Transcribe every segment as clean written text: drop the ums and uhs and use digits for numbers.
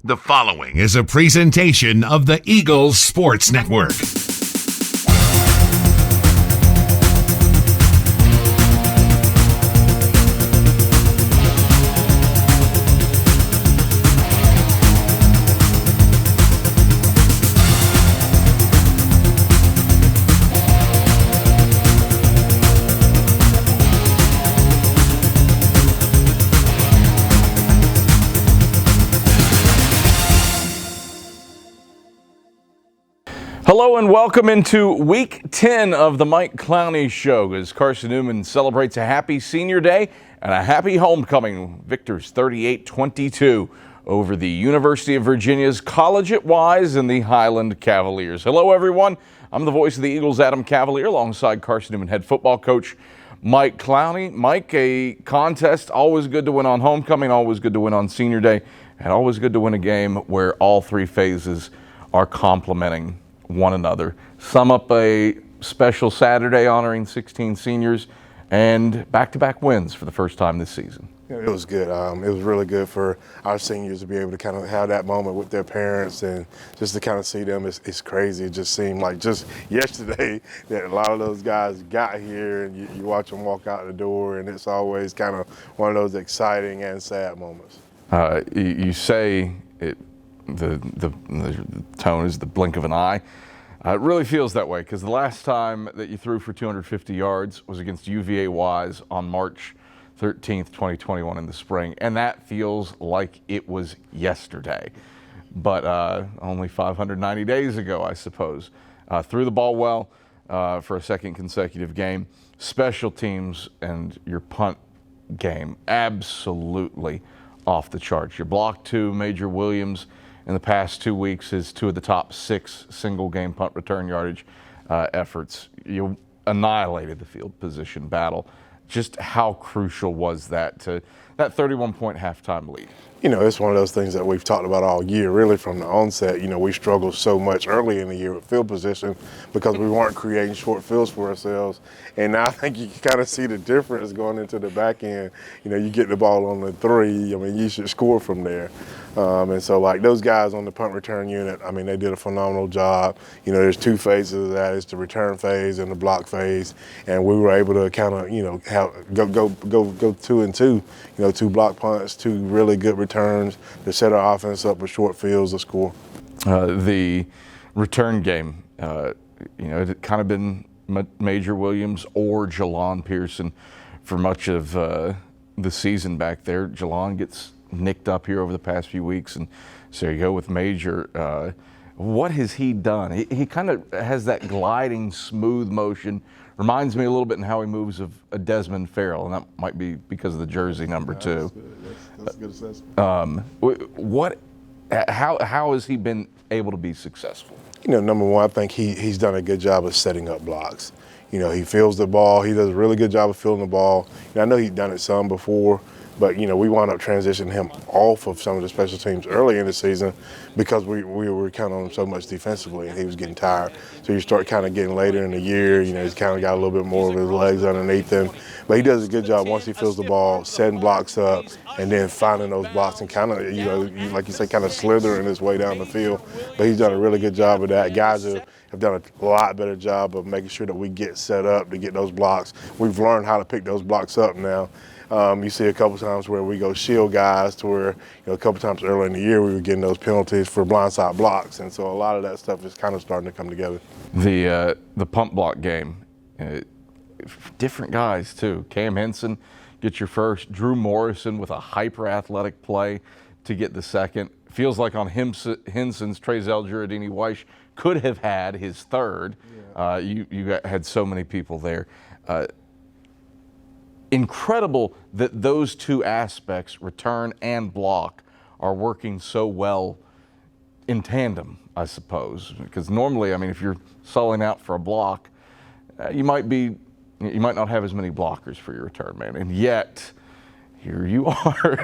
The following is a presentation of the Eagles Sports Network. Hello and welcome into Week 10 of the Mike Clowney Show as Carson-Newman celebrates a happy senior day and a happy homecoming. Victors 38-22 over the University of Virginia's College at Wise and the Highland Cavaliers. Hello everyone, I'm the voice of the Eagles, Adam Cavalier, alongside Carson-Newman head football coach Mike Clowney. Mike, a contest, always good to win on homecoming, always good to win on senior day, and always good to win a game where all three phases are complementing one another. Sum up a special Saturday honoring 16 seniors and back-to-back wins for the first time this season. It was good. It was really good for our seniors to be able to kind of have that moment with their parents and just to kind of see them. It's crazy. It just seemed like just yesterday that a lot of those guys got here and you watch them walk out the door, and it's always kind of one of those exciting and sad moments. You say it. The tone is the blink of an eye. It really feels that way because the last time that you threw for 250 yards was against UVA Wise on March 13th, 2021 in the spring, and that feels like it was yesterday, but only 590 days ago, I suppose. Threw the ball well for a second consecutive game. Special teams and your punt game, absolutely off the charts. You blocked two Major Williams in the past 2 weeks is two of the top 6 single game punt return yardage efforts. You annihilated the field position battle. Just how crucial was that to that 31-point halftime lead? You know, it's one of those things that we've talked about all year, really from the onset. You know, we struggled so much early in the year with field position because we weren't creating short fields for ourselves. And now I think you can kind of see the difference going into the back end. You know, you get the ball on the 3, I mean, you should score from there. And so, like, those guys on the punt return unit, I mean, they did a phenomenal job. You know, there's 2 phases of that. It's the return phase and the block phase. And we were able to kind of, you know, go 2 and 2. You know, 2 block punts, 2 really good returns to set our offense up with short fields to score. The return game, you know, it had kind of been Major Williams or Jelon Pearson for much of the season back there. Jelon gets nicked up here over the past few weeks, and so you go with Major. What has he done? He kind of has that gliding, smooth motion. Reminds me a little bit in how he moves of a Desmond Farrell, and that might be because of the jersey number 2. That's a good assessment. How has he been able to be successful? You know, number one, I think he's done a good job of setting up blocks. You know, he fields the ball. He does a really good job of fielding the ball. And I know he's done it some before, but, you know, we wound up transitioning him off of some of the special teams early in the season because we were counting on him so much defensively and he was getting tired. So you start kind of getting later in the year, you know, he's kind of got a little bit more of his legs underneath him. But he does a good job once he feels the ball, setting blocks up, and then finding those blocks and kind of, you know, like you say, kind of slithering his way down the field. But he's done a really good job of that. Guys have done a lot better job of making sure that we get set up to get those blocks. We've learned how to pick those blocks up now. You see a couple times where we go shield guys to where, you know, a couple times earlier in the year we were getting those penalties for blindside blocks. And so a lot of that stuff is kind of starting to come together. The pump block game, different guys too. Cam Henson gets your first. Drew Morrison with a hyper-athletic play to get the second. Feels like on Henson's, Trezell Giardini-Weish could have had his third. Yeah. You had so many people there. Incredible that those 2 aspects, return and block, are working so well in tandem, I suppose. Because normally, I mean, if you're sulling out for a block, you might not have as many blockers for your return man. And yet, here you are.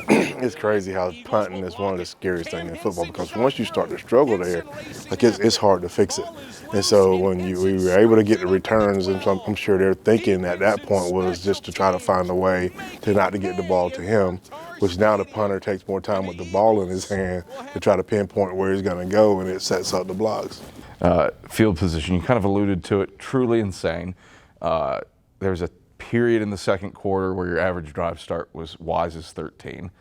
It's crazy how punting is one of the scariest things in football, because once you start to struggle there, like it's hard to fix it. And so when we were able to get the returns, and so I'm sure they're thinking at that point was just to try to find a way to not to get the ball to him, which now the punter takes more time with the ball in his hand to try to pinpoint where he's going to go, and it sets up the blocks. Field position, you kind of alluded to it, truly insane. There's a period in the second quarter where your average drive start was Wise's 13.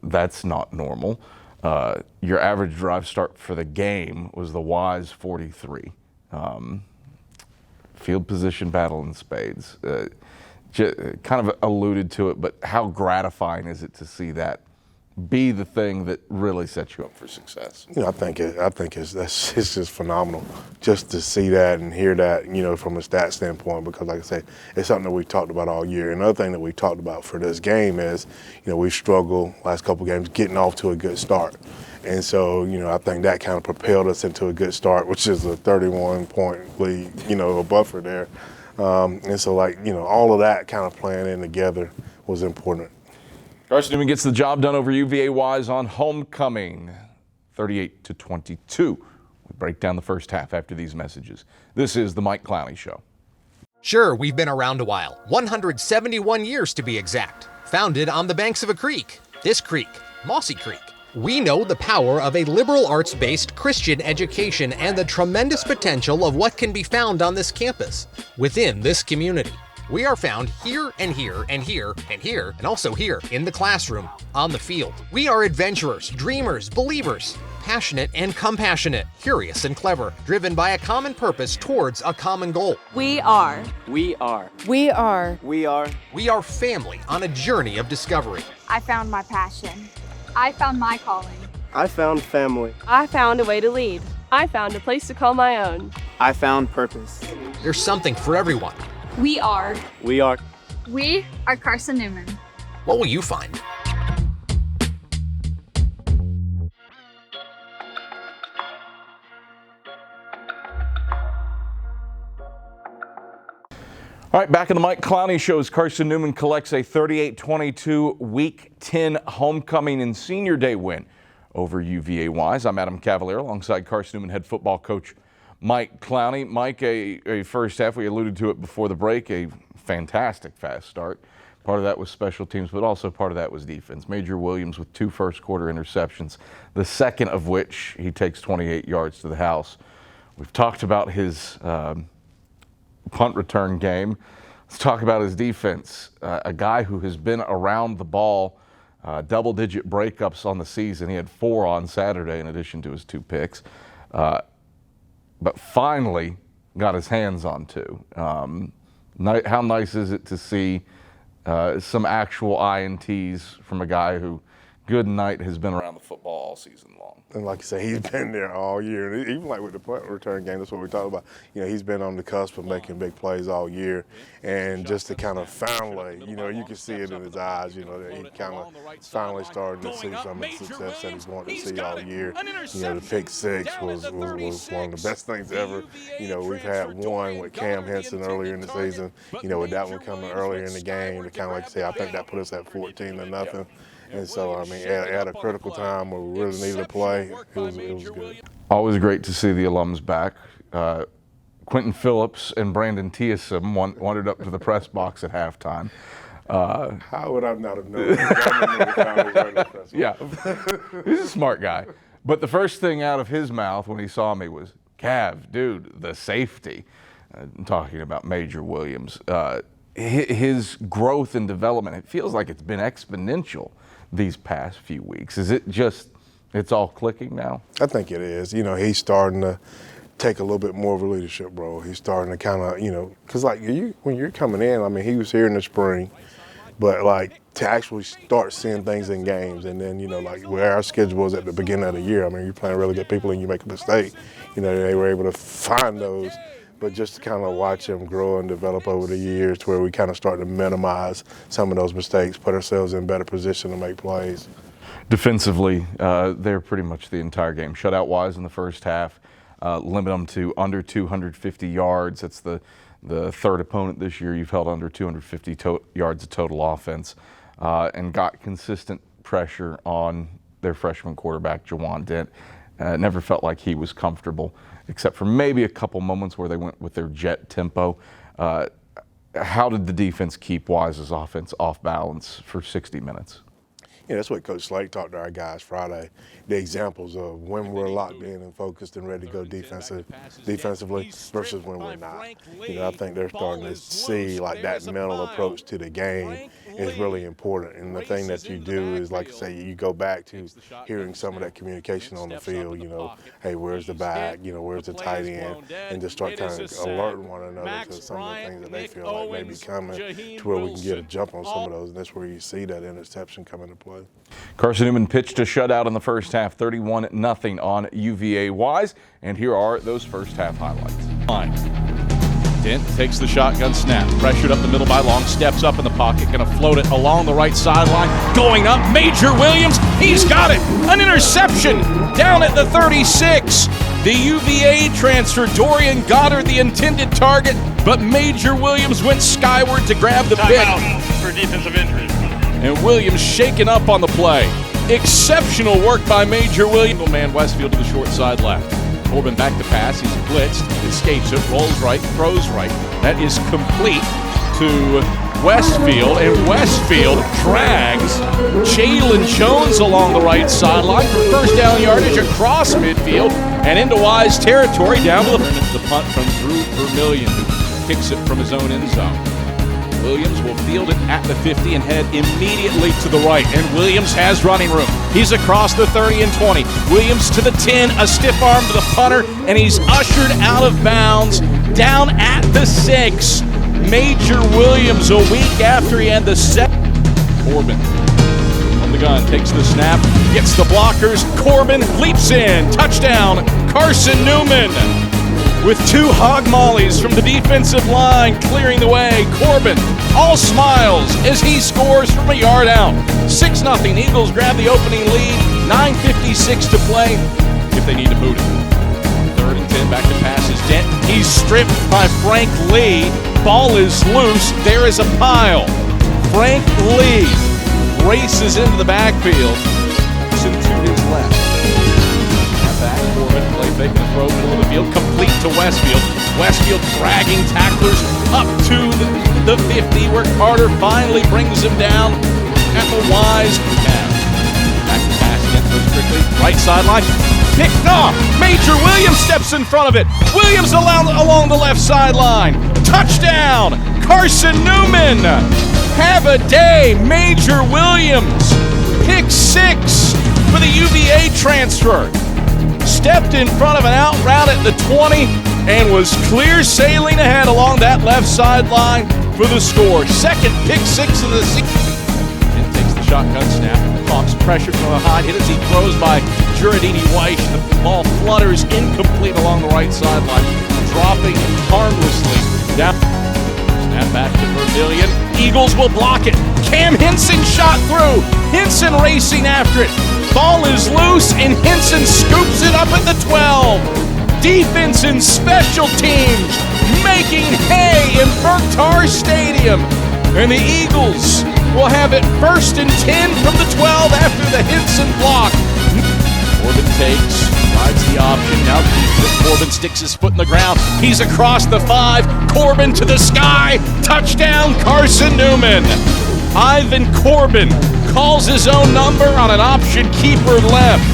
That's not normal. Your average drive start for the game was the Wise 43. Field position battle in spades. Kind of alluded to it, but how gratifying is it to see that be the thing that really sets you up for success? I think it's just phenomenal just to see that and hear that, from a stat standpoint, because like I say, it's something that we've talked about all year. Another thing that we talked about for this game is, we've struggled last couple games getting off to a good start. And so, I think that kind of propelled us into a good start, which is a 31-point lead, a buffer there. And so, all of that kind of playing in together was important. Carson-Newman gets the job done over UVA Wise on homecoming, 38-22. We break down the first half after these messages. This is the Mike Clowney Show. Sure, we've been around a while, 171 years to be exact, founded on the banks of a creek. This creek, Mossy Creek. We know the power of a liberal arts-based Christian education and the tremendous potential of what can be found on this campus, within this community. We are found here and here and here and here and also here in the classroom, on the field. We are adventurers, dreamers, believers, passionate and compassionate, curious and clever, driven by a common purpose towards a common goal. We are. We are. We are. We are. We are family on a journey of discovery. I found my passion. I found my calling. I found family. I found a way to lead. I found a place to call my own. I found purpose. There's something for everyone. We are. We are. We are Carson-Newman. What will you find? All right, back in the Mike Clowney Show as Carson-Newman collects a 38-22 Week 10 homecoming and senior day win over UVA Wise. I'm Adam Cavalier alongside Carson-Newman head football coach Mike Clowney. Mike, a first half, we alluded to it before the break, a fantastic fast start. Part of that was special teams, but also part of that was defense. Major Williams with 2 first-quarter interceptions, the second of which he takes 28 yards to the house. We've talked about his punt return game. Let's talk about his defense. A guy who has been around the ball, double-digit breakups on the season. He had 4 on Saturday in addition to his 2 picks. But finally got his hands on 2. How nice is it to see some actual INTs from a guy who, good night, has been around the football all season long. And like you say, he's been there all year. And even like with the punt return game, that's what we talked about. He's been on the cusp of making big plays all year. And just to kind of finally, you can see it in his eyes, that he kind of finally starting to see some of the success that he's wanted to see all year. The pick 6 was one of the best things ever. We've had one with Cam Henson earlier in the season. With that one coming earlier in the game, to kind of like say, I think that put us at 14-0. And so, at a critical time where we really needed to play, it was good. Always great to see the alums back. Quentin Phillips and Brandon Tiasom wandered up to the press box at halftime. How would I not have known? Yeah, he's a smart guy. But the first thing out of his mouth when he saw me was, Cav, dude, the safety. Talking about Major Williams. His growth and development, it feels like it's been exponential these past few weeks. Is it just, it's all clicking now? I think it is. He's starting to take a little bit more of a leadership role. He's starting to kind of, because when you're coming in, he was here in the spring, but to actually start seeing things in games, and then, where our schedule was at the beginning of the year, you're playing really good people and you make a mistake, they were able to find those. But just to kind of watch him grow and develop over the years to where we kind of start to minimize some of those mistakes, put ourselves in better position to make plays. Defensively, they're pretty much the entire game. Shutout Wise in the first half, limit them to under 250 yards. That's the the third opponent this year you've held under 250 yards of total offense, and got consistent pressure on their freshman quarterback, Jawan Dent. Never felt like he was comfortable, except for maybe a couple moments where they went with their jet tempo. How did the defense keep Wise's offense off balance for 60 minutes? Yeah, that's what Coach Slate talked to our guys Friday. The examples of when we're locked in and focused and ready to go defensively versus when we're not. You know, I think they're starting to see like that mental approach to the game is really important. And the thing that you do is, like I say, you go back to hearing some of that communication on the field. You know, hey, where's the back? You know, where's the tight end? And just start kind of alerting one another to some of the things that they feel like may be coming, to where we can get a jump on some of those. And that's where you see that interception come into play. Carson-Newman pitched a shutout in the first half, 31-0 on UVA Wise. And here are those first half highlights. Dent takes the shotgun snap, pressured up the middle by Long, steps up in the pocket, gonna float it along the right sideline, going up, Major Williams, he's got it, an interception down at the 36. The UVA transfer, Dorian Goddard, the intended target, but Major Williams went skyward to grab the pick. Timeout for defensive injuries. And Williams shaken up on the play. Exceptional work by Major Williams. Man Westfield to the short side left. Corbin back to pass. He's blitzed, escapes it, rolls right, throws right. That is complete to Westfield, and Westfield drags Jalen Jones along the right sideline for first down yardage across midfield and into Wise territory down to the punt from Drew Vermillion, who kicks it from his own end zone. Williams will field it at the 50 and head immediately to the right. And Williams has running room. He's across the 30 and 20. Williams to the 10, a stiff arm to the punter, and he's ushered out of bounds down at the 6. Major Williams, a week after he had the set. Corbin on the gun, takes the snap, gets the blockers. Corbin leaps in. Touchdown, Carson-Newman. With 2 hog mollies from the defensive line clearing the way. Corbin, all smiles as he scores from a yard out. 6-0, Eagles grab the opening lead. 9:56 to play if they need to boot it. 3rd and 10, back to passes. Dent, he's stripped by Frank Lee. Ball is loose, there is a pile. Frank Lee races into the backfield. To his left. Back, Corbin, play fake and throw, middle of the field, complete to Westfield. Westfield dragging tacklers up to the 50, where Carter finally brings him down at the Wise half. Back to pass again, goes quickly, right sideline, picked off. Major Williams steps in front of it. Williams along the left sideline. Touchdown, Carson-Newman. Have a day, Major Williams. Pick 6 for the UVA transfer. Stepped in front of an out route at the 20 and was clear sailing ahead along that left sideline for the score. 2nd pick 6 of the season. And takes the shotgun snap. Pumps pressure from behind. Hit as he throws by Juradini Weish. The ball flutters incomplete along the right sideline, dropping harmlessly down. Snap back to Vermillion. Eagles will block it. Cam Henson shot through. Henson racing after it. Ball is loose, and Henson scoops it up at the 12. Defense and special teams making hay in Berktar Stadium. And the Eagles will have it 1st and 10 from the 12 after the Henson block. Corbin takes, rides the option, now Corbin sticks his foot in the ground. He's across the 5, Corbin to the sky, touchdown Carson-Newman. Ivan Corbin calls his own number on an option keeper left.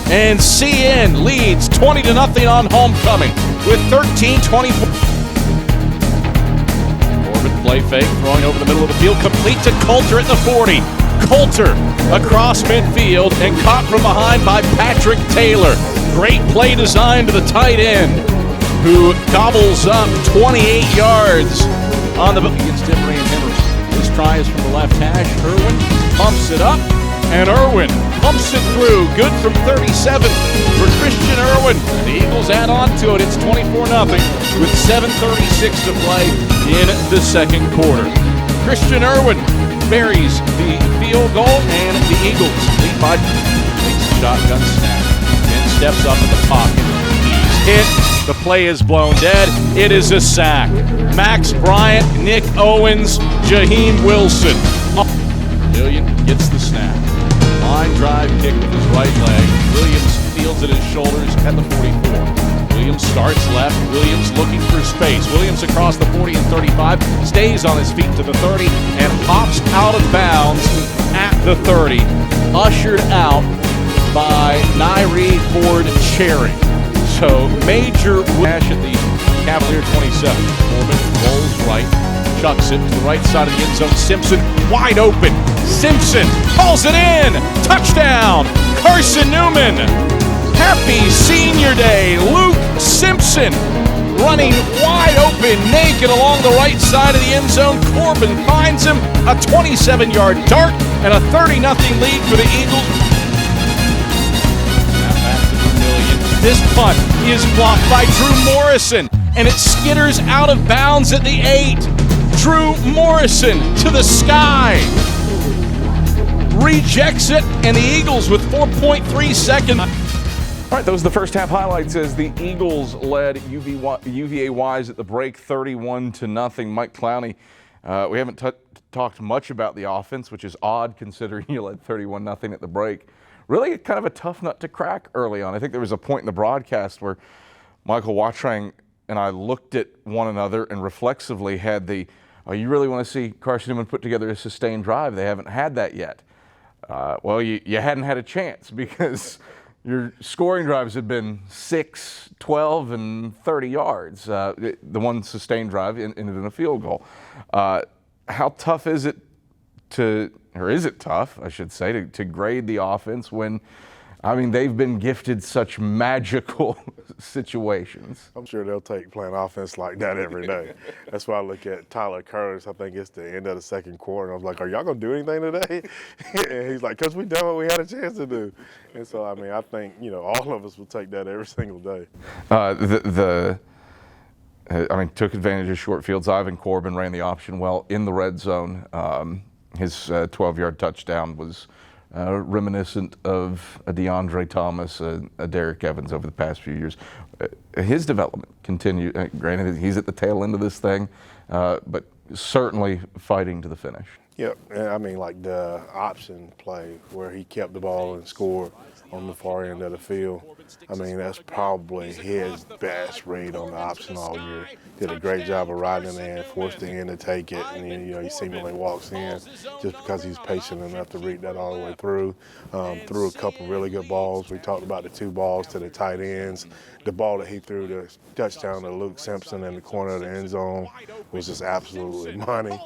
And CN leads 20-0 on homecoming with 13:24. Corbin play fake, throwing over the middle of the field, complete to Coulter at the 40. Coulter across midfield and caught from behind by Patrick Taylor. Great play design to the tight end, who gobbles up 28 yards on the against Emory and Henry. This try is from the left hash. Irwin pumps it up, and Irwin pumps it through. Good from 37 for Christian Irwin. The Eagles add on to it. It's 24-0 with 7:36 to play in the 2nd quarter. Christian Irwin buries the field goal, and the Eagles lead by takes the shotgun snap and steps up in the pocket. He's hit. The play is blown dead. It is a sack. Max Bryant, Nick Owens, Jaheim Wilson. Million gets the snap. Line drive kick with his right leg. Williams fields at his shoulders at the 44. Williams starts left. Williams looking for space. Williams across the 40 and 35. Stays on his feet to the 30 and hops out of bounds at the 30. Ushered out by Nyree Ford Cherry. So major dash at the Cavalier 27. Corbin rolls right, chucks it to the right side of the end zone. Simpson wide open. Simpson calls it in. Touchdown, Carson-Newman. Happy senior day, Luke Simpson running wide open, naked along the right side of the end zone. Corbin finds him, a 27-yard dart, and a 30-0 lead for the Eagles. This punt is blocked by Drew Morrison, and it skitters out of bounds at the 8. Drew Morrison to the sky. Rejects it, and the Eagles with 4.3 seconds. All right, those are the first half highlights as the Eagles led UVA Wise at the break 31-0. Mike Clowney, we haven't talked much about the offense, which is odd considering you led 31-0 at the break. Really kind of a tough nut to crack early on. I think there was a point in the broadcast where Michael Watrang and I looked at one another and reflexively had the, oh, you really want to see Carson-Newman put together a sustained drive? They haven't had that yet. Well, you hadn't had a chance because your scoring drives had been 6, 12, and 30 yards. The one sustained drive ended in a field goal. How tough is it or is it tough, I should say, to grade the offense when, I mean, they've been gifted such magical situations? I'm sure they'll take playing offense like that every day. That's why I look at Tyler Curtis. I think it's the end of the second quarter. I was like, are y'all going to do anything today? And he's like, because we done what we had a chance to do. And so, I mean, I think, all of us will take that every single day. Took advantage of short fields. Ivan Corbin ran the option well in the red zone. His 12-yard touchdown was reminiscent of a DeAndre Thomas, a Derek Evans over the past few years. His development continued. Granted, he's at the tail end of this thing, but certainly fighting to the finish. Yep, I mean, like the option play where he kept the ball and scored on the far end of the field. I mean, that's probably his best read on the option all year. Did a great job of riding in, forced the end to take it, and then, he seemingly walks in just because he's patient enough to read that all the way through. Threw a couple really good balls. We talked about the 2 balls to the tight ends. The ball that he threw to touchdown to Luke Simpson in the corner of the end zone was just absolutely money.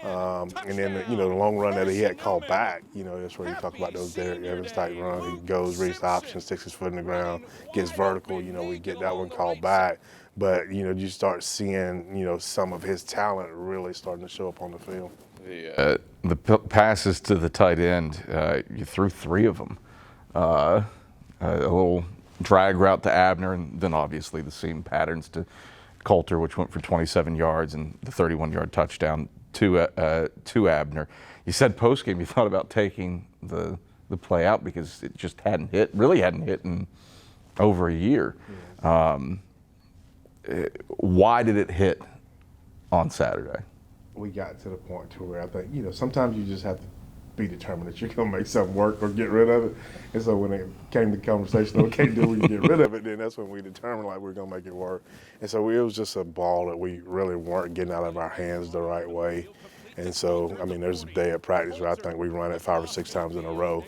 And then, the long run that he had called back, that's where you talk about those Derek Evans type runs. He goes, reads the option, sticks his foot in the ground, gets vertical, we get that one called back. But, you start seeing, some of his talent really starting to show up on the field. The passes to the tight end, you threw 3 of them. A little drag route to Abner, and then obviously the seam patterns to Coulter, which went for 27 yards, and the 31-yard touchdown to Abner. You said postgame you thought about taking the play out because it just really hadn't hit in over a year. Why did it hit on Saturday? We got to the point to where I think, sometimes you just have to be determined that you're going to make something work or get rid of it. And so when it came to the conversation, okay, do we get rid of it? Then that's when we determined we're going to make it work. And so it was just a ball that we really weren't getting out of our hands the right way. And so, there's a day at practice where I think we run it 5 or 6 times in a row.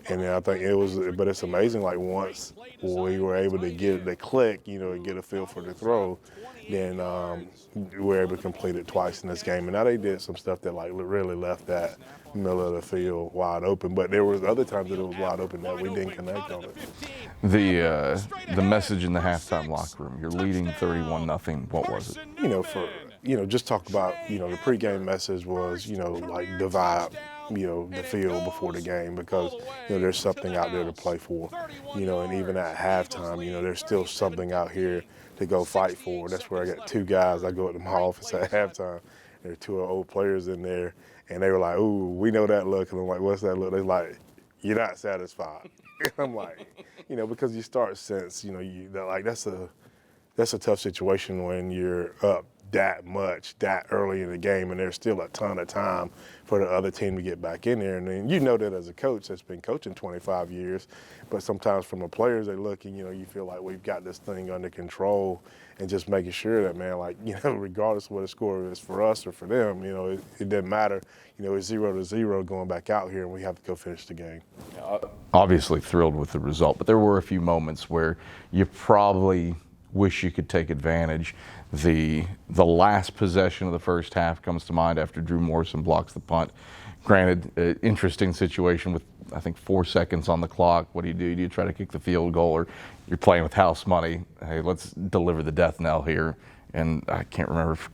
And then I think but it's amazing, once we were able to get it to click, and get a feel for the throw, then we were able to complete it twice in this game. And now they did some stuff that really left that middle of the field wide open. But there was other times that it was wide open that we didn't connect on it. The message in the halftime locker room, you're leading 31-0. What was it? Just talk about, the pregame message was, the vibe, the field before the game because, there's something out there to play for, and even at halftime, there's still something out here to go fight for. That's where I got 2 guys. I go to my office at halftime. There are 2 old players in there, and they were like, ooh, we know that look. And I'm like, what's that look? They're like, you're not satisfied. And I'm like, because you start to sense, that's that's a tough situation when you're up that much, that early in the game, and there's still a ton of time for the other team to get back in there. And then you know that as a coach that's been coaching 25 years, but sometimes from the players, they look and, you feel like we've got this thing under control, and just making sure that, man, like, regardless of what the score is for us or for them, it doesn't matter. It's 0-0 going back out here, and we have to go finish the game. Obviously thrilled with the result, but there were a few moments where you probably wish you could take advantage. The last possession of the first half comes to mind after Drew Morrison blocks the punt. Granted, interesting situation with, I think, 4 seconds on the clock. What do? Do you try to kick the field goal, or you're playing with house money? Hey, let's deliver the death knell here. And I can't remember if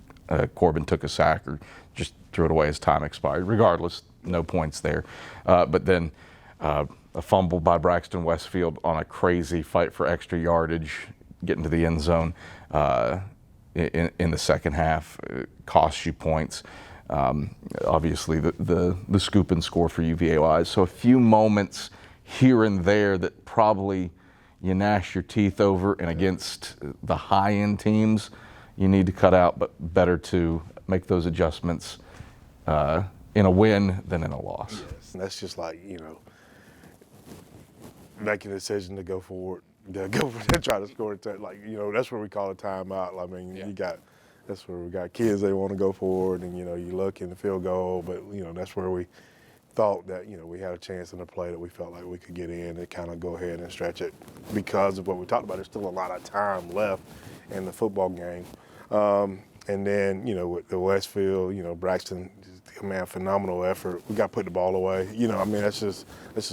Corbin took a sack or just threw it away as time expired. Regardless, no points there. But then a fumble by Braxton Westfield on a crazy fight for extra yardage, getting to the end zone in the second half, costs you points. Obviously, the scoop and score for UVA wise. So a few moments here and there that probably you gnash your teeth over, and against the high-end teams, you need to cut out, but better to make those adjustments in a win than in a loss. Yes. And that's just like, making a decision to go forward. Try to score. That's where we call a timeout. I mean, that's where we got kids, they want to go forward, and, you look in the field goal, but, that's where we thought that, we had a chance in the play that we felt like we could get in and kind of go ahead and stretch it because of what we talked about. There's still a lot of time left in the football game. And then, with the Westfield, Braxton, man, phenomenal effort. We got to put the ball away. That's just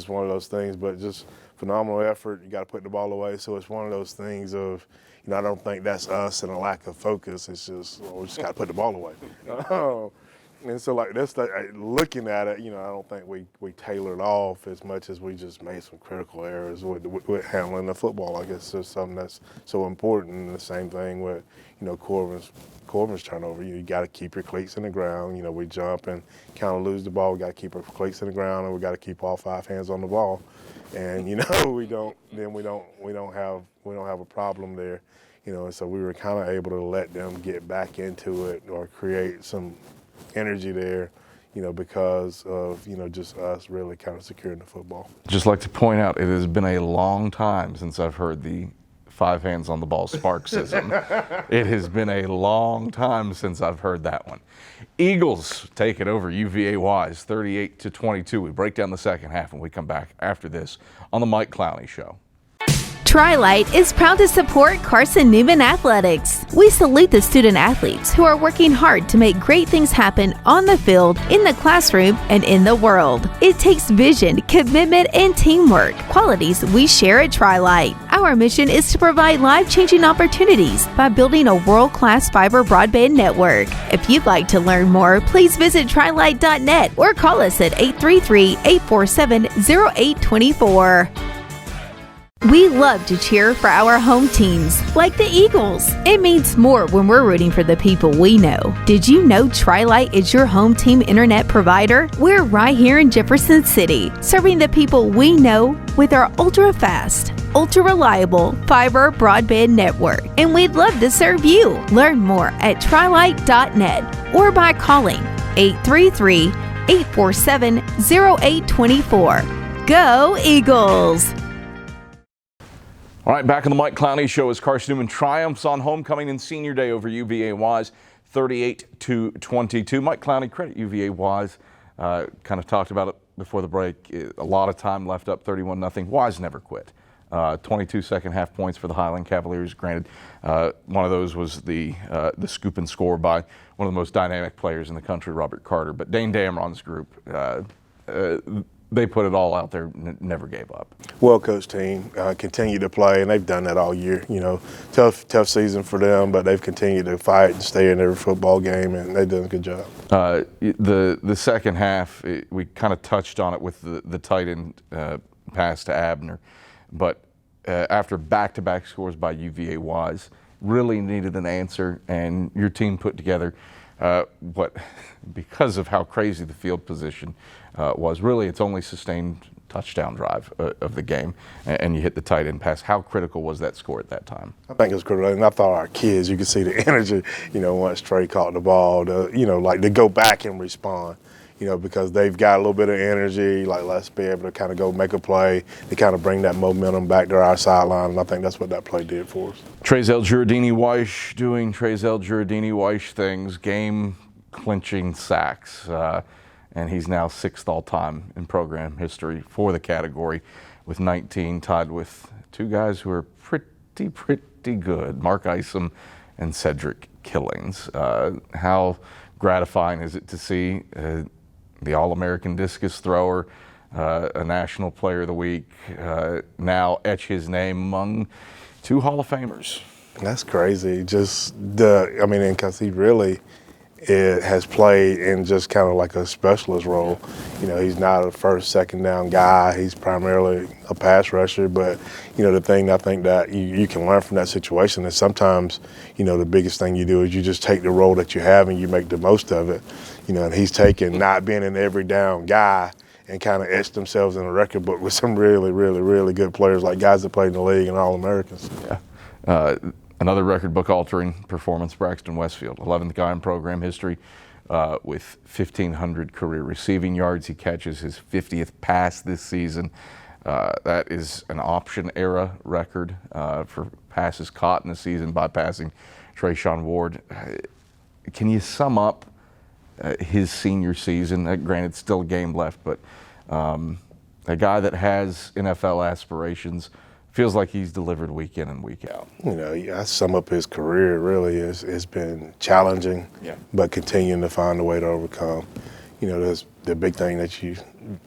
one of those things, but just phenomenal effort. You got to put the ball away. So it's one of those things of, I don't think that's us and a lack of focus. It's just, we just got to put the ball away. And so, that's looking at it, I don't think we tailored off as much as we just made some critical errors with handling the football. I guess it's something that's so important. And the same thing with, Corbin's turnover. You got to keep your cleats in the ground. We jump and kind of lose the ball. We got to keep our cleats in the ground, and we got to keep all 5 hands on the ball. And we don't have a problem there. And so we were kind of able to let them get back into it or create some energy there, because of, just us really kind of securing the football. Just like to point out, it has been a long time since I've heard the 5 hands on the ball Sparksism. It has been a long time since I've heard that one. Eagles take it over UVA Wise 38-22. We break down the second half and we come back after this on the Mike Clowney Show. Tri-Light is proud to support Carson-Newman Athletics. We salute the student athletes who are working hard to make great things happen on the field, in the classroom, and in the world. It takes vision, commitment, and teamwork, qualities we share at Tri-Light. Our mission is to provide life-changing opportunities by building a world-class fiber broadband network. If you'd like to learn more, please visit trilight.net or call us at 833-847-0824. We love to cheer for our home teams, like the Eagles. It means more when we're rooting for the people we know. Did you know Tri-Light is your home team internet provider? We're right here in Jefferson City, serving the people we know with our ultra-fast, ultra-reliable fiber broadband network. And we'd love to serve you. Learn more at trilight.net or by calling 833-847-0824. Go Eagles! All right, back on the Mike Clowney Show as Carson-Newman triumphs on homecoming and senior day over UVA Wise, 38-22. Mike Clowney, credit UVA Wise. Kind of talked about it before the break. A lot of time left up, 31-0. Wise never quit. 22 second half points for the Highland Cavaliers. Granted, one of those was the scoop and score by one of the most dynamic players in the country, Robert Carter. But Dane Damron's group, they put it all out there, never gave up. Well-coached team, continue to play, and they've done that all year. Tough season for them, but they've continued to fight and stay in every football game, and they've done a good job. The second half, we kind of touched on it with the tight end pass to Abner, but after back-to-back scores by UVA Wise, really needed an answer, and your team put together Because of how crazy the field position was, really its only sustained touchdown drive of the game, and you hit the tight end pass. How critical was that score at that time? I think it was critical, and I thought our kids, you could see the energy, once Trey caught the ball, to go back and respond, because they've got a little bit of energy, like let's be able to kind of go make a play, to kind of bring that momentum back to our sideline, and I think that's what that play did for us. Trezell Giardini-Weish doing Trezell Giardini-Weish things, game-clinching sacks. And he's now 6th all-time in program history for the category with 19, tied with two guys who are pretty good, Mark Isom and Cedric Killings. How gratifying is it to see the All-American discus thrower, a National Player of the Week, now etch his name among 2 Hall of Famers? That's crazy. Because he really has played in just kind of like a specialist role. He's not a first, second down guy. He's primarily a pass rusher. But, the thing I think that you can learn from that situation is sometimes, the biggest thing you do is you just take the role that you have and you make the most of it. And he's taken not being an every down guy and kind of etched themselves in a record book with some really, really, really good players, like guys that played in the league and All-Americans. Yeah. Another record book altering performance, Braxton Westfield, 11th guy in program history with 1,500 career receiving yards. He catches his 50th pass this season. That is an option era record for passes caught in the season, bypassing Trayshawn Ward. Can you sum up his senior season? Granted, still a game left, but a guy that has NFL aspirations, feels like he's delivered week in and week out. I sum up his career, really, it's been challenging, but continuing to find a way to overcome. That's the big thing that you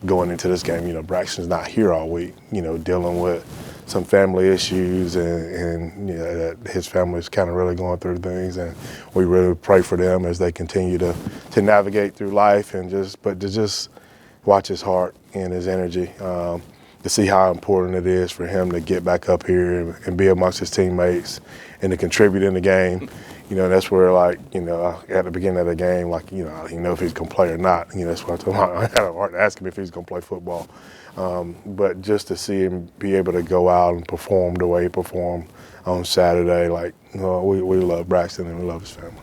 going into this game, Braxton's not here all week, dealing with some family issues and that his family's kind of really going through things, and we really pray for them as they continue to navigate through life and to watch his heart and his energy. To see how important it is for him to get back up here and be amongst his teammates and to contribute in the game. That's where, at the beginning of the game, I didn't know if he's going to play or not. That's what I told him. I had a heart to ask him if he's going to play football. But just to see him be able to go out and perform the way he performed on Saturday, we love Braxton and we love his family.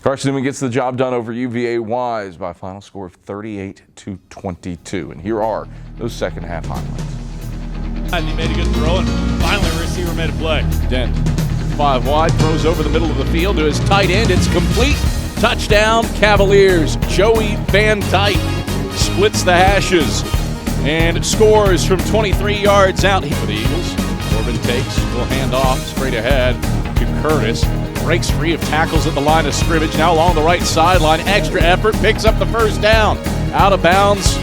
Carson-Newman gets the job done over UVA Wise by a final score of 38-22. And here are those second half highlights. And he made a good throw, and finally a receiver made a play. Dent, 5 wide, throws over the middle of the field to his tight end. It's complete. Touchdown, Cavaliers. Joey Van Dyke splits the hashes and scores from 23 yards out for the Eagles. Corbin takes, will hand off straight ahead to Curtis. Breaks free of tackles at the line of scrimmage. Now along the right sideline, extra effort, picks up the first down. Out of bounds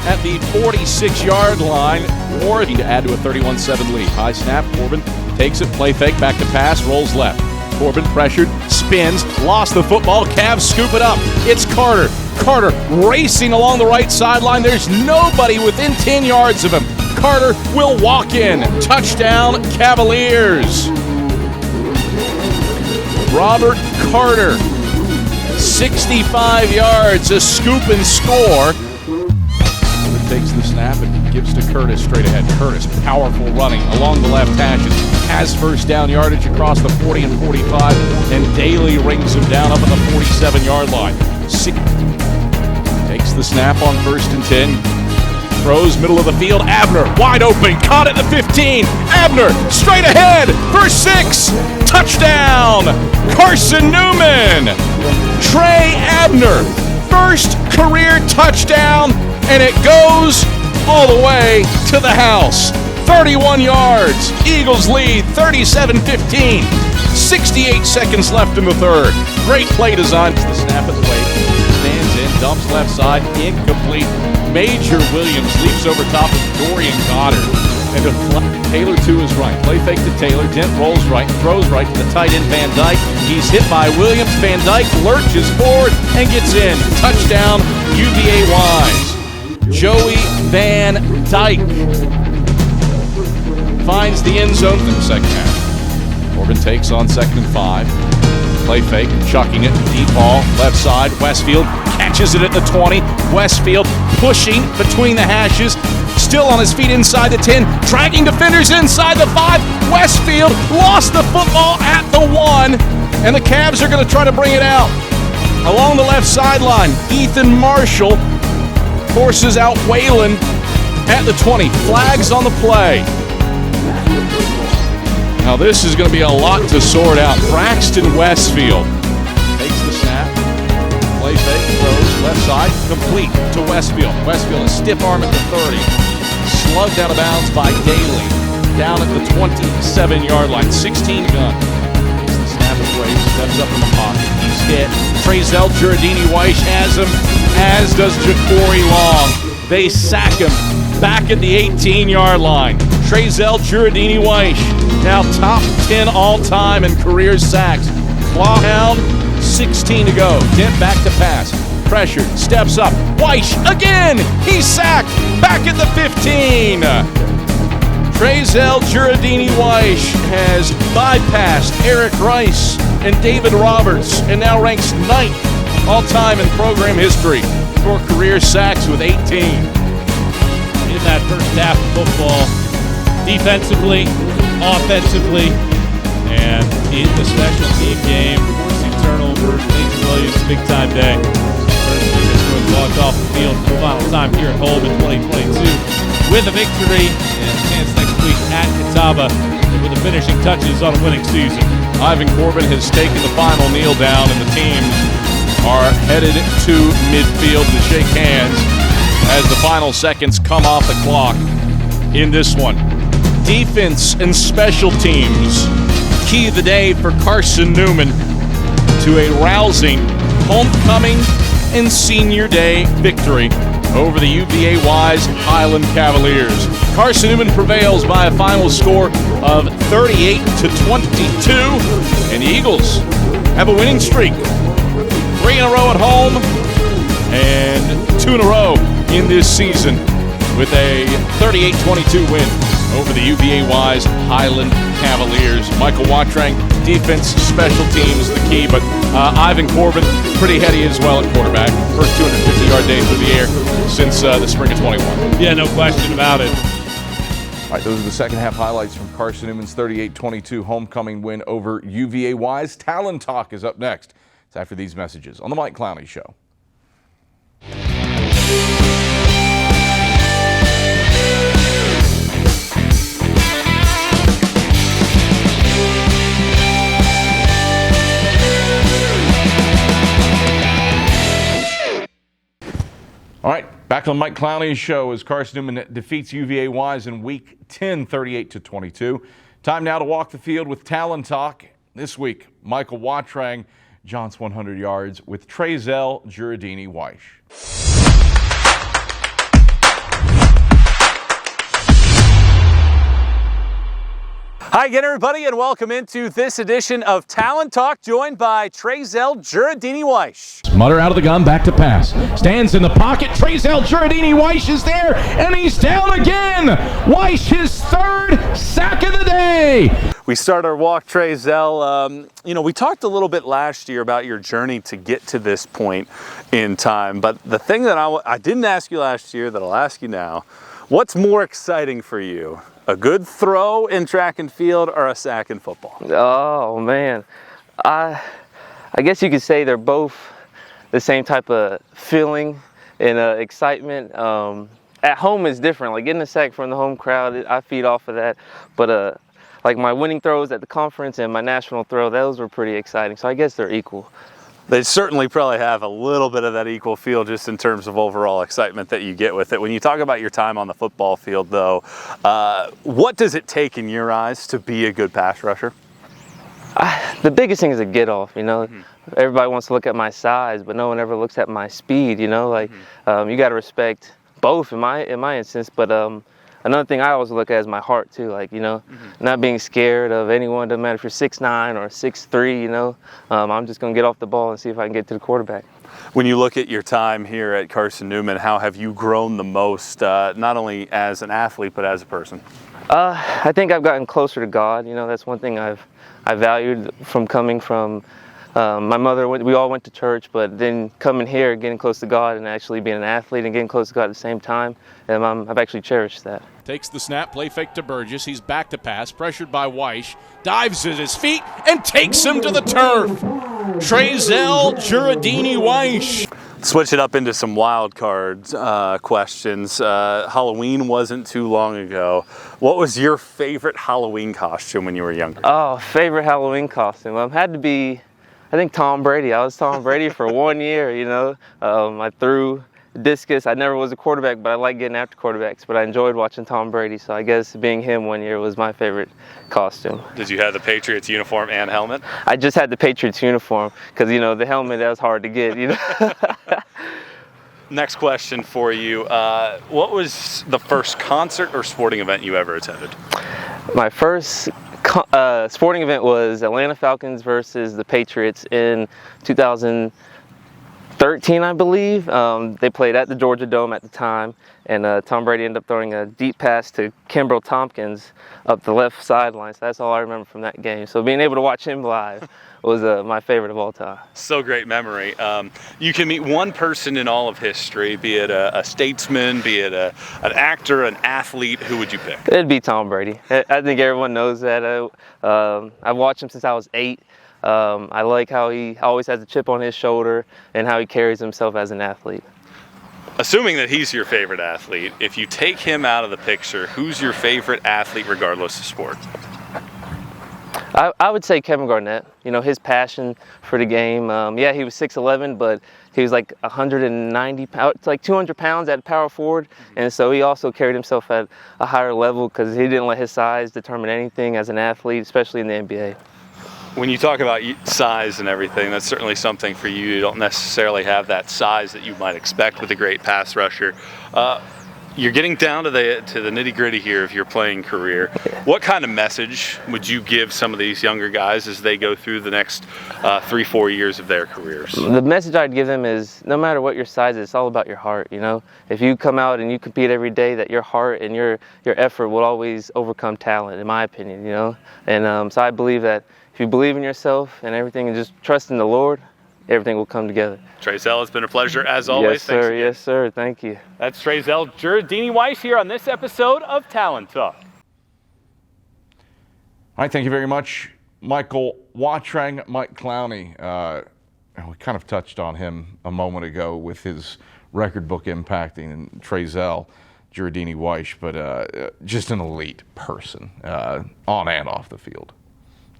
at the 46-yard line. Or to add to a 31-7 lead. High snap, Corbin takes it, play fake, back to pass, rolls left. Corbin pressured, spins, lost the football, Cavs scoop it up. It's Carter. Carter racing along the right sideline. There's nobody within 10 yards of him. Carter will walk in. Touchdown, Cavaliers. Robert Carter, 65 yards, a scoop and score. Takes the snap and gives to Curtis straight ahead. Curtis, powerful running along the left hashes, has first down yardage across the 40 and 45, and Daly rings him down up at the 47-yard line. Takes the snap on 1st and 10. Throws middle of the field. Abner wide open, caught at the 15. Abner straight ahead for 6. Touchdown, Carson-Newman. Trey Abner, first career touchdown, and it goes all the way to the house. 31 yards. Eagles lead 37-15. 68 seconds left in the third. Great play design. The snap at the way. Stands in, dumps left side, incomplete. Major Williams leaps over top of Dorian Goddard. And Taylor to his right. Play fake to Taylor. Dent rolls right, throws right to the tight end Van Dyke. He's hit by Williams. Van Dyke lurches forward and gets in. Touchdown, UVA Wise. Joey Van Dyke finds the end zone in the second half. Corbin takes on 2nd and 5. Play fake, chucking it, deep ball, left side. Westfield catches it at the 20. Westfield pushing between the hashes, still on his feet inside the 10, dragging defenders inside the 5. Westfield lost the football at the 1, and the Cavs are going to try to bring it out. Along the left sideline, Ethan Marshall forces out Whalen at the 20. Flags on the play. Now this is going to be a lot to sort out. Braxton Westfield takes the snap, play fake, throws left side, complete to Westfield. Westfield a stiff arm at the 30, slugged out of bounds by Daly, down at the 27-yard line. 16 gun. Takes the snap away, steps up in the pocket. He's hit. Trezell Giardini-Weish has him, as does Ja'Cory Long. They sack him back at the 18-yard line. Trezell Giardini-Weish, now top 10 all-time in career sacks. Claw hound, 16 to go. Dent back to pass. Pressured, steps up. Weish again! He's sacked! Back at the 15! Trezell Giardini-Weish has bypassed Eric Rice and David Roberts and now ranks 9th all-time in program history for career sacks with 18. In that first half of football, defensively, offensively, and in the special team game, forcing turnovers. Nathan Williams, big time day. First walked off the field for the final time here at home in 2022 with a victory and a chance next week at Catawba with the finishing touches on a winning season. Ivan Corbin has taken the final kneel down, and the teams are headed to midfield to shake hands as the final seconds come off the clock in this one. Defense and special teams, key of the day for Carson-Newman to a rousing homecoming and senior day victory over the UVA-wise Highland Cavaliers. Carson-Newman prevails by a final score of 38-22, and the Eagles have a winning streak. 3 in a row at home and 2 in a row in this season with a 38-22 win over the UVA-wise Highland Cavaliers. Michael Watrang, defense, special teams, the key, but Ivan Corbin, pretty heady as well at quarterback. First 250-yard day through the air since the spring of 21. Yeah, no question about it. All right, those are the second half highlights from Carson-Newman's 38-22 homecoming win over UVA-wise. Talent Talk is up next. It's after these messages on the Mike Clowney Show. All right, back on Mike Clowney's show as Carson-Newman defeats UVA-wise in Week 10, 38-22. Time now to walk the field with Talent Talk. This week, Michael Watrang, John's 100 yards with Trezell Giardini-Weish. Hi again, everybody, and welcome into this edition of Talent Talk, joined by Trezell Giardini-Weish. Mutter out of the gun, back to pass. Stands in the pocket. Trezell Giardini-Weish is there, and he's down again. Weish, his 3rd sack of the day. We start our walk, Trezell. We talked a little bit last year about your journey to get to this point in time, but the thing that I didn't ask you last year that I'll ask you now, what's more exciting for you? A good throw in track and field or a sack in football? Oh, man. I guess you could say they're both the same type of feeling and excitement. At home is different. Like getting a sack from the home crowd, I feed off of that. But like my winning throws at the conference and my national throw, those were pretty exciting. So I guess they're equal. They certainly probably have a little bit of that equal feel just in terms of overall excitement that you get with it. When you talk about your time on the football field, though, what does it take in your eyes to be a good pass rusher? The biggest thing is a get off, Everybody wants to look at my size, but no one ever looks at my speed, you got to respect both in my instance, but another thing I always look at is my heart too, not being scared of anyone. Doesn't matter if you're 6'9" or 6'3", I'm just gonna get off the ball and see if I can get to the quarterback. When you look at your time here at Carson-Newman, how have you grown the most, not only as an athlete but as a person? I think I've gotten closer to God. That's one thing I valued from coming from my mother, we all went to church, but then coming here, getting close to God and actually being an athlete and getting close to God at the same time, I've actually cherished that. Takes the snap, play fake to Burgess. He's back to pass, pressured by Weish. Dives at his feet and takes him to the turf. Trezell Juradini Weish. Switch it up into some wild cards questions. Halloween wasn't too long ago. What was your favorite Halloween costume when you were younger? Oh, favorite Halloween costume? Had to be, I think, Tom Brady. I was Tom Brady for 1 year, you know. I threw discus. I never was a quarterback, but I like getting after quarterbacks. But I enjoyed watching Tom Brady, so I guess being him 1 year was my favorite costume. Did you have the Patriots uniform and helmet? I just had the Patriots uniform because, you know, the helmet, that was hard to get, you know. Next question for you. What was the first concert or sporting event you ever attended? My first sporting event was Atlanta Falcons versus the Patriots in 2013, I believe. They played at the Georgia Dome at the time, and Tom Brady ended up throwing a deep pass to Kimbrel Tompkins up the left sideline. So that's all I remember from that game. So being able to watch him live was my favorite of all time. So great memory. You can meet one person in all of history, be it a statesman, be it an actor, an athlete. Who would you pick? It'd be Tom Brady. I think everyone knows that. I've watched him since I was 8. I like how he always has a chip on his shoulder and how he carries himself as an athlete. Assuming that he's your favorite athlete, if you take him out of the picture, who's your favorite athlete regardless of sport? I would say Kevin Garnett. You know, his passion for the game. Yeah, he was 6'11", but he was like 190 pounds, like 200 pounds at power forward. And so he also carried himself at a higher level because he didn't let his size determine anything as an athlete, especially in the NBA. When you talk about size and everything, that's certainly something for you. You don't necessarily have that size that you might expect with a great pass rusher. You're getting down to the nitty-gritty here of your playing career. What kind of message would you give some of these younger guys as they go through the next 3-4 years of their careers? The message I'd give them is no matter what your size is, it's all about your heart, you know? If you come out and you compete every day, that your heart and your effort will always overcome talent, in my opinion, you know? And so I believe that if you believe in yourself and everything and just trust in the Lord, everything will come together. Trezell, it's been a pleasure as always. Yes, sir. Yes, sir. Thank you. That's Trezell Juradini Weish here on this episode of Talent Talk. All right, thank you very much, Michael Wattrang. Mike Clowney, we kind of touched on him a moment ago with his record book impacting and Trezell Juradini Weish, but just an elite person on and off the field.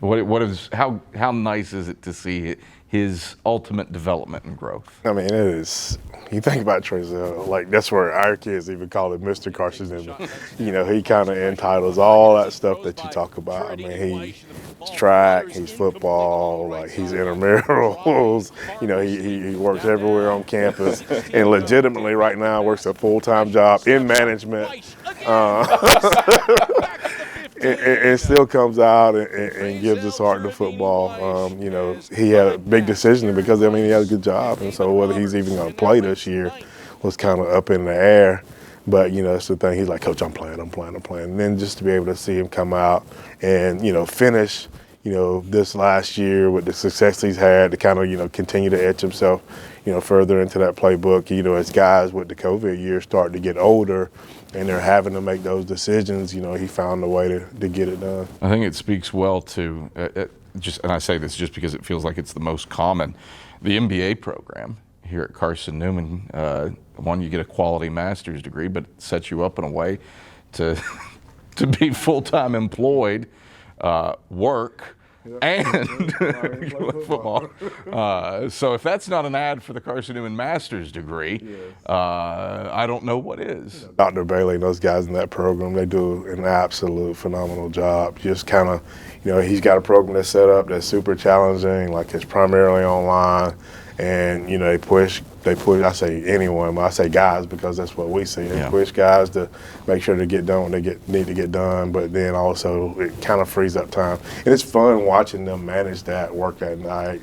How nice is it to see his ultimate development and growth? I mean, it is. You think about Trezell, like that's where our kids even call him Mr. Carson-Newman. You know, he kind of entitles all that stuff that you talk about. I mean, he's track, he's football, like he's intramurals. You know, he works everywhere on campus, and legitimately right now works a full-time job in management. And still comes out and gives his heart to football. You know, he had a big decision because, I mean, he had a good job. And so whether he's even going to play this year was kind of up in the air. But, you know, that's the thing. He's like, Coach, I'm playing. And then just to be able to see him come out and, you know, finish, you know, this last year with the success he's had to kind of, you know, continue to etch himself, you know, further into that playbook. You know, as guys with the COVID year start to get older, and they're having to make those decisions, you know, he found a way to get it done. I think it speaks well to, and I say this just because it feels like it's the most common, the MBA program here at Carson-Newman. One, you get a quality master's degree, but it sets you up in a way to be full-time employed, work, and football. So if that's not an ad for the Carson-Newman master's degree, I don't know what is. Dr. Bailey and those guys in that program, they do an absolute phenomenal job. Just kind of, you know, he's got a program that's set up that's super challenging, like it's primarily online. And, you know, they push, I say anyone, but I say guys because that's what we see. They push guys to make sure they get done when they need to get done, but then also it kind of frees up time. And it's fun watching them manage that work at night,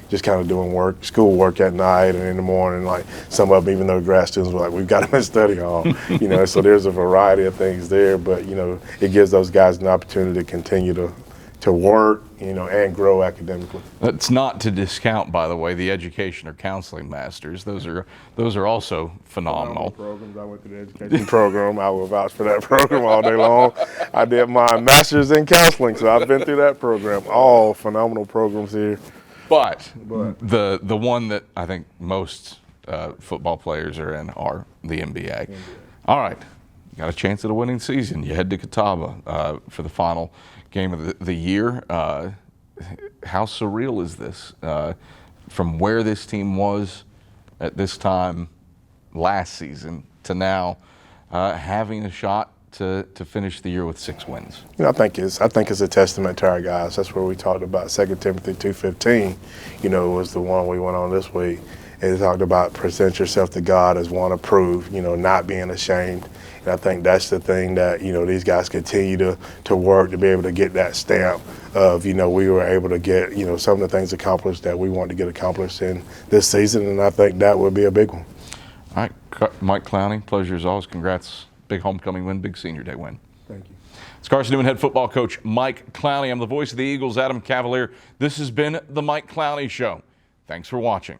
just kind of doing school work at night and in the morning. Like some of them, even though grad students were like, we've got them in study hall, you know, so there's a variety of things there, but, you know, it gives those guys an opportunity to continue to work, and grow academically. That's not to discount, by the way, the education or counseling masters. Those are also phenomenal. Programs. I went to the education program. I will vouch for that program all day long. I did my master's in counseling, so I've been through that program. All phenomenal programs here. But the one that I think most football players are in are the NBA. All right, got a chance at a winning season. You head to Catawba for the final game of the year. How surreal is this from where this team was at this time last season to now having a shot to finish the year with 6 wins? I think it's a testament to our guys. That's where we talked about 2 Timothy 2:15. Was the one we went on this week. It talked about present yourself to God as one approved. Not being ashamed. And I think that's the thing that, these guys continue to work to be able to get that stamp of, we were able to get, some of the things accomplished that we want to get accomplished in this season. And I think that would be a big one. All right, Mike Clowney, pleasure as always. Congrats. Big homecoming win, big senior day win. Thank you. It's Carson-Newman head football coach Mike Clowney. I'm the voice of the Eagles, Adam Cavalier. This has been the Mike Clowney Show. Thanks for watching.